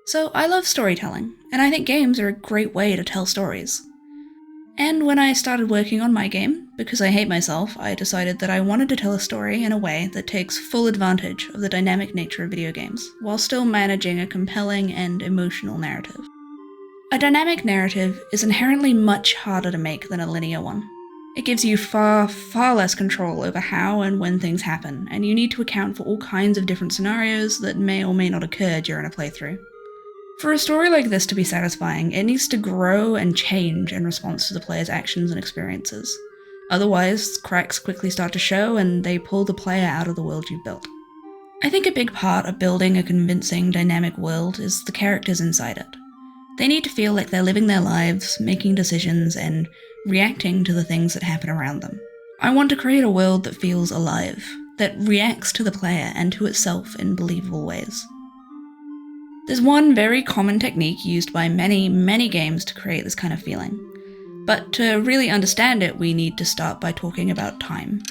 So I love storytelling, and I think games are a great way to tell stories. And when I started working on my game, because I hate myself, I decided that I wanted to tell a story in a way that takes full advantage of the dynamic nature of video games, while still managing a compelling and emotional narrative. A dynamic narrative is inherently much harder to make than a linear one. It gives you far less control over how and when things happen, and you need to account for all kinds of different scenarios that may or may not occur during a playthrough. For a story like this to be satisfying, it needs to grow and change in response to the player's actions and experiences. Otherwise, cracks quickly start to show and they pull the player out of the world you've built. I think a big part of building a convincing, dynamic world is the characters inside it. They need to feel like they're living their lives, making decisions, and reacting to the things that happen around them. I want to create a world that feels alive, that reacts to the player and to itself in believable ways. There's one very common technique used by many games to create this kind of feeling. But to really understand it, we need to start by talking about time.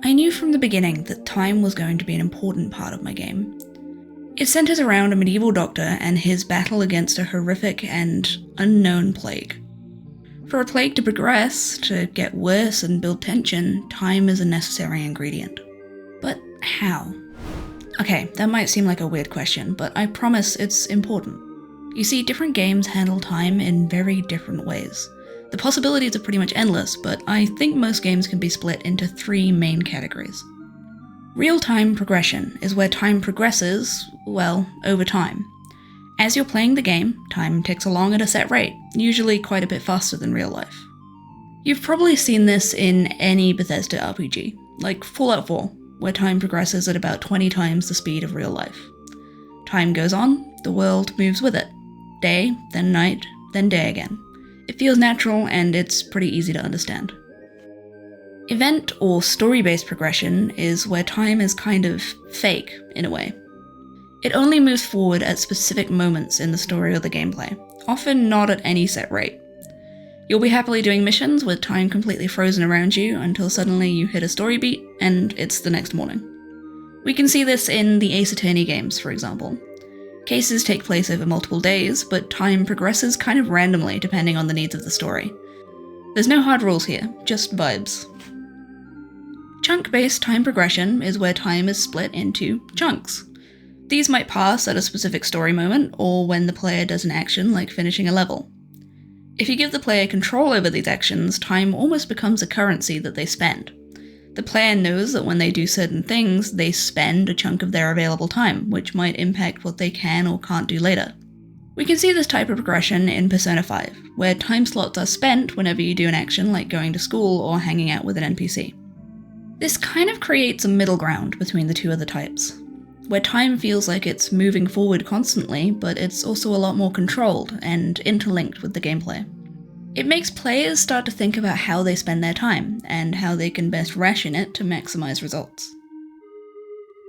I knew from the beginning that time was going to be an important part of my game. It centers around a medieval doctor and his battle against a horrific and unknown plague. For a plague to progress, to get worse and build tension, time is a necessary ingredient. But how? Okay, that might seem like a weird question, but I promise it's important. You see, different games handle time in very different ways. The possibilities are pretty much endless, but I think most games can be split into 3 main categories. Real-time progression is where time progresses, well, over time. As you're playing the game, time ticks along at a set rate, usually quite a bit faster than real life. You've probably seen this in any Bethesda RPG, like Fallout 4, where time progresses at about 20 times the speed of real life. Time goes on, the world moves with it. Day, then night, then day again. It feels natural and it's pretty easy to understand. Event or story-based progression is where time is kind of fake, in a way. It only moves forward at specific moments in the story or the gameplay, often not at any set rate. You'll be happily doing missions with time completely frozen around you until suddenly you hit a story beat and it's the next morning. We can see this in the Ace Attorney games, for example. Cases take place over multiple days, but time progresses kind of randomly depending on the needs of the story. There's no hard rules here, just vibes. Chunk-based time progression is where time is split into chunks. These might pass at a specific story moment, or when the player does an action like finishing a level. If you give the player control over these actions, time almost becomes a currency that they spend. The player knows that when they do certain things, they spend a chunk of their available time, which might impact what they can or can't do later. We can see this type of progression in Persona 5, where time slots are spent whenever you do an action like going to school or hanging out with an NPC. This kind of creates a middle ground between the two other types, where time feels like it's moving forward constantly, but it's also a lot more controlled and interlinked with the gameplay. It makes players start to think about how they spend their time, and how they can best ration it to maximize results.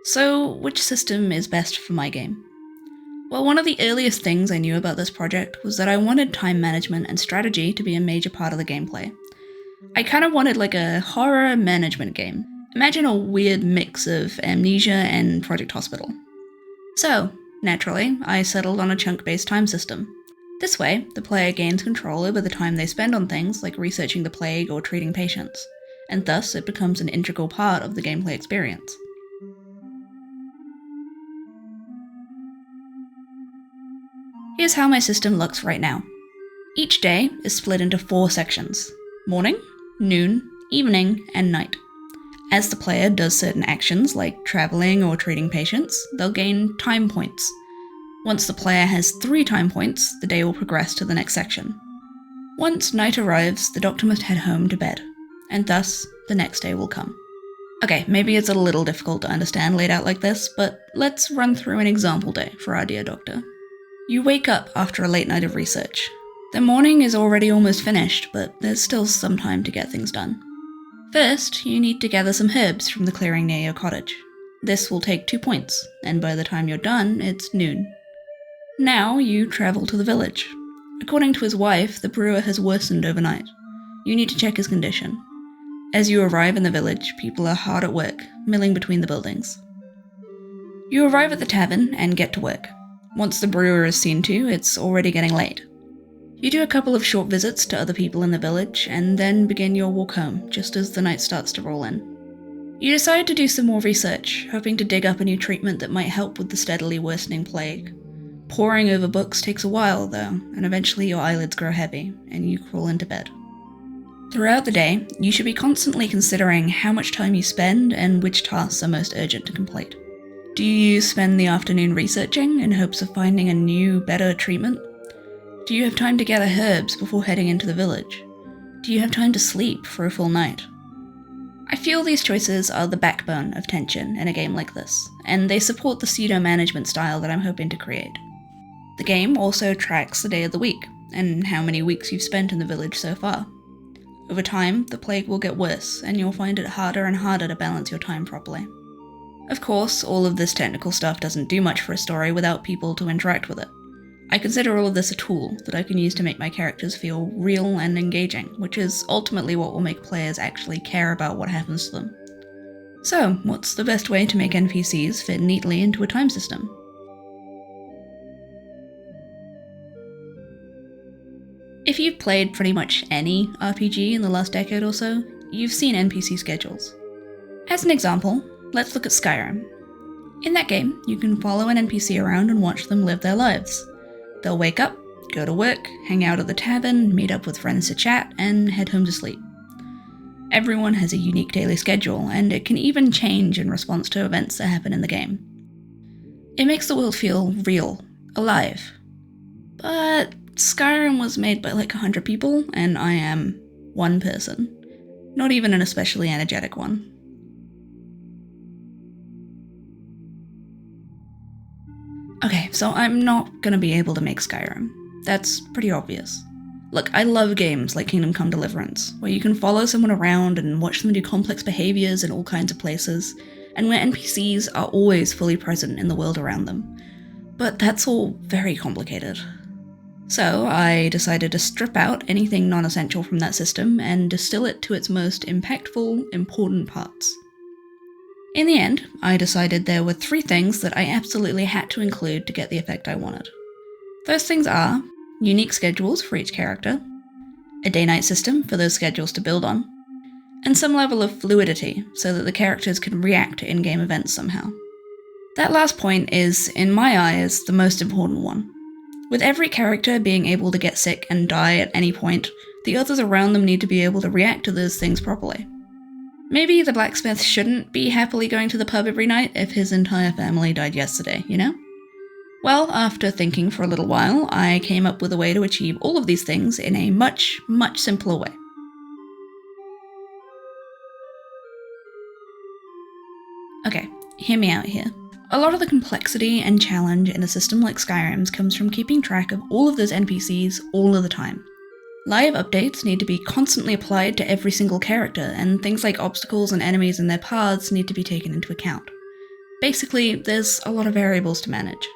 So, which system is best for my game? Well, one of the earliest things I knew about this project was that I wanted time management and strategy to be a major part of the gameplay. I kind of wanted like a horror management game. Imagine a weird mix of Amnesia and Project Hospital. So, naturally, I settled on a chunk-based time system. This way, the player gains control over the time they spend on things like researching the plague or treating patients, and thus it becomes an integral part of the gameplay experience. Here's how my system looks right now. Each day is split into 4 sections: morning, noon, evening, and night. As the player does certain actions like traveling or treating patients, they'll gain time points. Once the player has 3 time points, the day will progress to the next section. Once night arrives, the doctor must head home to bed, and thus the next day will come. Okay, maybe it's a little difficult to understand laid out like this, but let's run through an example day for our dear doctor. You wake up after a late night of research. The morning is already almost finished, but there's still some time to get things done. First, you need to gather some herbs from the clearing near your cottage. This will take 2 points, and by the time you're done, it's noon. Now you travel to the village. According to his wife, the brewer has worsened overnight. You need to check his condition. As you arrive in the village, people are hard at work, milling between the buildings. You arrive at the tavern and get to work. Once the brewer is seen to, it's already getting late. You do a couple of short visits to other people in the village, and then begin your walk home, just as the night starts to roll in. You decide to do some more research, hoping to dig up a new treatment that might help with the steadily worsening plague. Poring over books takes a while, though, and eventually your eyelids grow heavy, and you crawl into bed. Throughout the day, you should be constantly considering how much time you spend and which tasks are most urgent to complete. Do you spend the afternoon researching in hopes of finding a new, better treatment? Do you have time to gather herbs before heading into the village? Do you have time to sleep for a full night? I feel these choices are the backbone of tension in a game like this, and they support the pseudo-management style that I'm hoping to create. The game also tracks the day of the week, and how many weeks you've spent in the village so far. Over time, the plague will get worse, and you'll find it harder and harder to balance your time properly. Of course, all of this technical stuff doesn't do much for a story without people to interact with it. I consider all of this a tool that I can use to make my characters feel real and engaging, which is ultimately what will make players actually care about what happens to them. So, what's the best way to make NPCs fit neatly into a time system? If you've played pretty much any RPG in the last decade or so, you've seen NPC schedules. As an example, let's look at Skyrim. In that game, you can follow an NPC around and watch them live their lives. They'll wake up, go to work, hang out at the tavern, meet up with friends to chat, and head home to sleep. Everyone has a unique daily schedule, and it can even change in response to events that happen in the game. It makes the world feel real, alive. But Skyrim was made by like 100 people, and I am one person. Not even an especially energetic one. Okay, so I'm not gonna be able to make Skyrim. That's pretty obvious. Look, I love games like Kingdom Come Deliverance, where you can follow someone around and watch them do complex behaviors in all kinds of places, and where NPCs are always fully present in the world around them. But that's all very complicated. So I decided to strip out anything non-essential from that system and distill it to its most impactful, important parts. In the end, I decided there were 3 things that I absolutely had to include to get the effect I wanted. Those things are unique schedules for each character, a day-night system for those schedules to build on, and some level of fluidity so that the characters can react to in-game events somehow. That last point is, in my eyes, the most important one. With every character being able to get sick and die at any point, the others around them need to be able to react to those things properly. Maybe the blacksmith shouldn't be happily going to the pub every night if his entire family died yesterday, you know? Well, after thinking for a little while, I came up with a way to achieve all of these things in a much, much simpler way. Okay, hear me out here. A lot of the complexity and challenge in a system like Skyrim's comes from keeping track of all of those NPCs all of the time. Live updates need to be constantly applied to every single character, and things like obstacles and enemies and their paths need to be taken into account. Basically, there's a lot of variables to manage.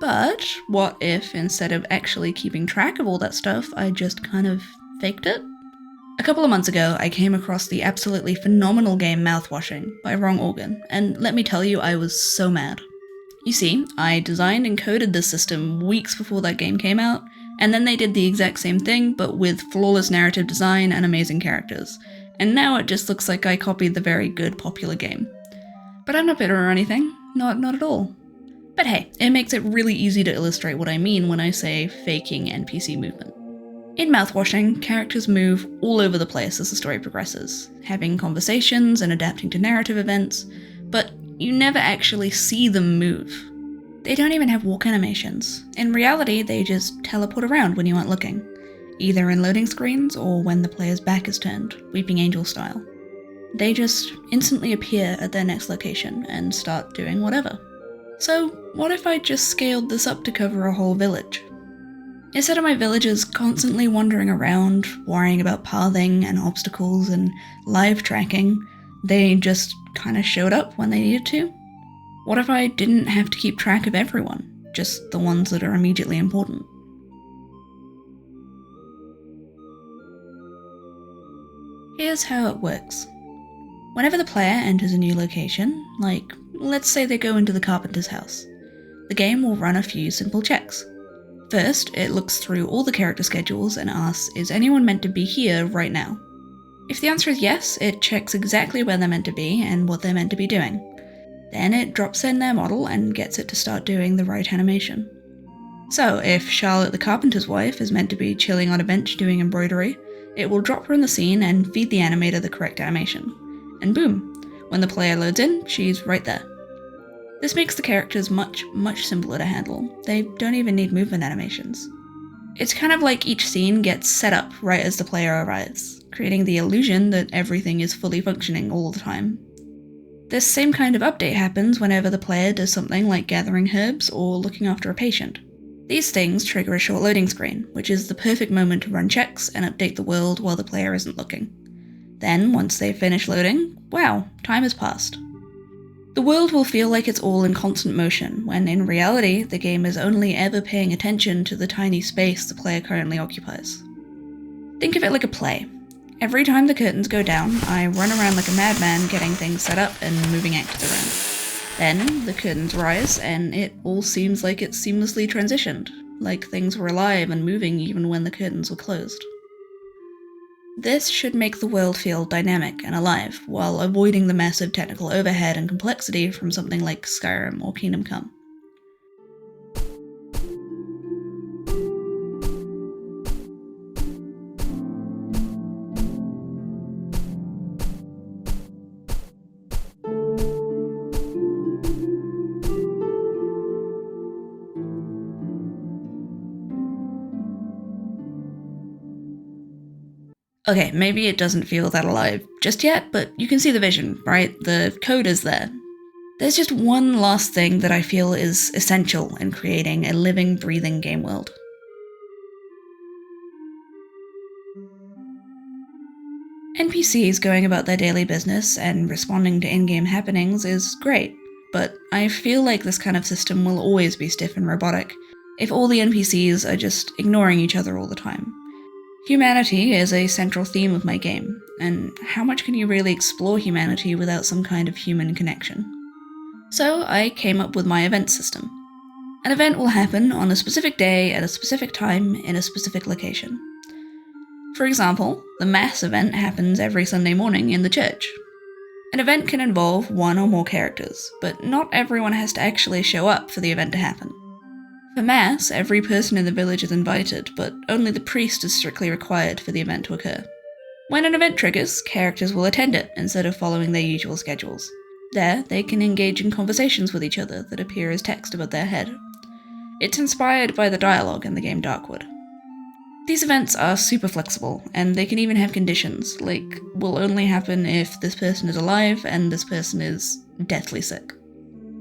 But what if, instead of actually keeping track of all that stuff, I just kind of faked it? A couple of months ago, I came across the absolutely phenomenal game Mouthwashing by Wrong Organ, and let me tell you, I was so mad. You see, I designed and coded this system weeks before that game came out, and then they did the exact same thing, but with flawless narrative design and amazing characters. And now it just looks like I copied the very good popular game. But I'm not bitter or anything. Not at all. But hey, it makes it really easy to illustrate what I mean when I say faking NPC movement. In Mouthwashing, characters move all over the place as the story progresses, having conversations and adapting to narrative events, but you never actually see them move. They don't even have walk animations. In reality, they just teleport around when you aren't looking, either in loading screens or when the player's back is turned, Weeping Angel style. They just instantly appear at their next location and start doing whatever. So what if I just scaled this up to cover a whole village? Instead of my villagers constantly wandering around, worrying about pathing and obstacles and live tracking, they just kinda showed up when they needed to? What if I didn't have to keep track of everyone, just the ones that are immediately important? Here's how it works. Whenever the player enters a new location, like let's say they go into the carpenter's house, the game will run a few simple checks. First, it looks through all the character schedules and asks, is anyone meant to be here right now? If the answer is yes, it checks exactly where they're meant to be and what they're meant to be doing. Then it drops in their model and gets it to start doing the right animation. So, if Charlotte the carpenter's wife is meant to be chilling on a bench doing embroidery, it will drop her in the scene and feed the animator the correct animation. And boom, when the player loads in, she's right there. This makes the characters much simpler to handle. They don't even need movement animations. It's kind of like each scene gets set up right as the player arrives, creating the illusion that everything is fully functioning all the time. This same kind of update happens whenever the player does something like gathering herbs or looking after a patient. These things trigger a short loading screen, which is the perfect moment to run checks and update the world while the player isn't looking. Then, once they've finished loading, wow, time has passed. The world will feel like it's all in constant motion, when in reality, the game is only ever paying attention to the tiny space the player currently occupies. Think of it like a play. Every time the curtains go down, I run around like a madman getting things set up and moving actors around. Then, the curtains rise, and it all seems like it's seamlessly transitioned, like things were alive and moving even when the curtains were closed. This should make the world feel dynamic and alive, while avoiding the massive technical overhead and complexity from something like Skyrim or Kingdom Come. Okay, maybe it doesn't feel that alive just yet, but you can see the vision, right? The code is there. There's just one last thing that I feel is essential in creating a living, breathing game world. NPCs going about their daily business and responding to in-game happenings is great, but I feel like this kind of system will always be stiff and robotic if all the NPCs are just ignoring each other all the time. Humanity is a central theme of my game, and how much can you really explore humanity without some kind of human connection? So I came up with my event system. An event will happen on a specific day at a specific time in a specific location. For example, the Mass event happens every Sunday morning in the church. An event can involve one or more characters, but not everyone has to actually show up for the event to happen. For Mass, every person in the village is invited, but only the priest is strictly required for the event to occur. When an event triggers, characters will attend it instead of following their usual schedules. There, they can engage in conversations with each other that appear as text above their head. It's inspired by the dialogue in the game Darkwood. These events are super flexible, and they can even have conditions, like will only happen if this person is alive and this person is deathly sick.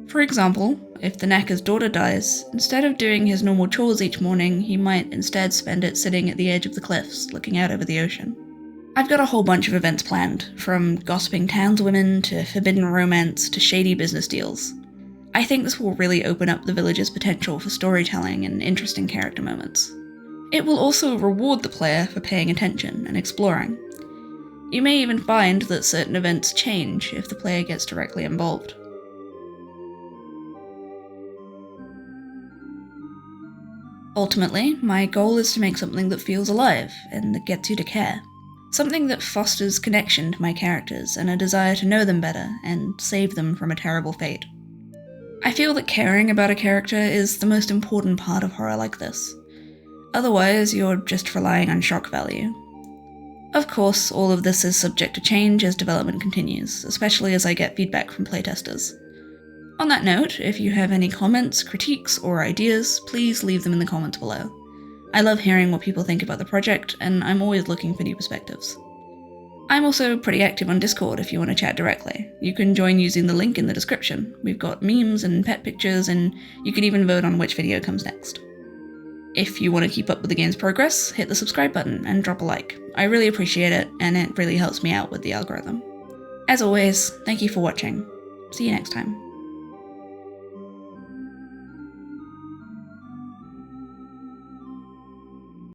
For example, if the knacker's daughter dies, instead of doing his normal chores each morning, he might instead spend it sitting at the edge of the cliffs, looking out over the ocean. I've got a whole bunch of events planned, from gossiping townswomen to forbidden romance to shady business deals. I think this will really open up the village's potential for storytelling and interesting character moments. It will also reward the player for paying attention and exploring. You may even find that certain events change if the player gets directly involved. Ultimately, my goal is to make something that feels alive and that gets you to care. Something that fosters connection to my characters and a desire to know them better and save them from a terrible fate. I feel that caring about a character is the most important part of horror like this. Otherwise, you're just relying on shock value. Of course, all of this is subject to change as development continues, especially as I get feedback from playtesters. On that note, if you have any comments, critiques, or ideas, please leave them in the comments below. I love hearing what people think about the project, and I'm always looking for new perspectives. I'm also pretty active on Discord if you want to chat directly. You can join using the link in the description. We've got memes and pet pictures, and you can even vote on which video comes next. If you want to keep up with the game's progress, hit the subscribe button and drop a like. I really appreciate it, and it really helps me out with the algorithm. As always, thank you for watching. See you next time.